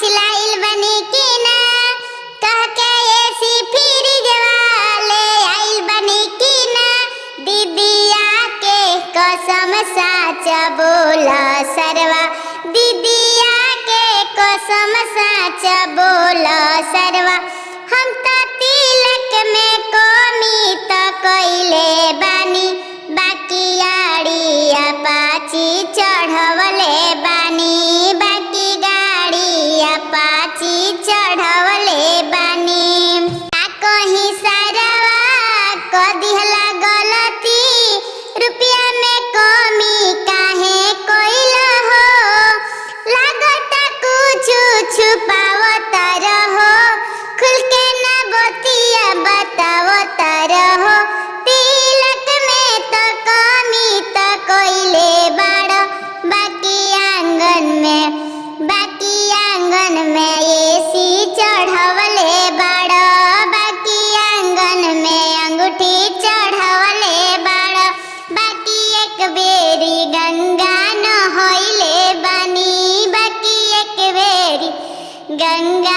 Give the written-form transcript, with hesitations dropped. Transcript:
चिल्लाइल बनी की ना, कह के एसी फ्रिज वाले आइल बनी की ना, दीदिया के कसम साच बोला सरवा, दीदिया के कसम साच बोला सरवा। हम तो तिलक में कमी तो कइले बानी, बाकी गाड़ी अपाची चढ़वले बानी, बाकी गाड़ी अपाची चढ़वले बानी। का कहीं सरवा क दिहला गलती, रुपया में कमी काहे कइला हो, लागता कुछ छुपावत रहो, खुल के ना बतिया बतावत रहो। तिलक में तो कमी तो कइले बाड़, बाकी आंगन में एसी चढ़वले बाड़, बाकी आंगन में अंगूठी चढ़वले बाड़, बाकी एक बेरी गंगा नहइले बानी, बाकी एक बेरी गंगा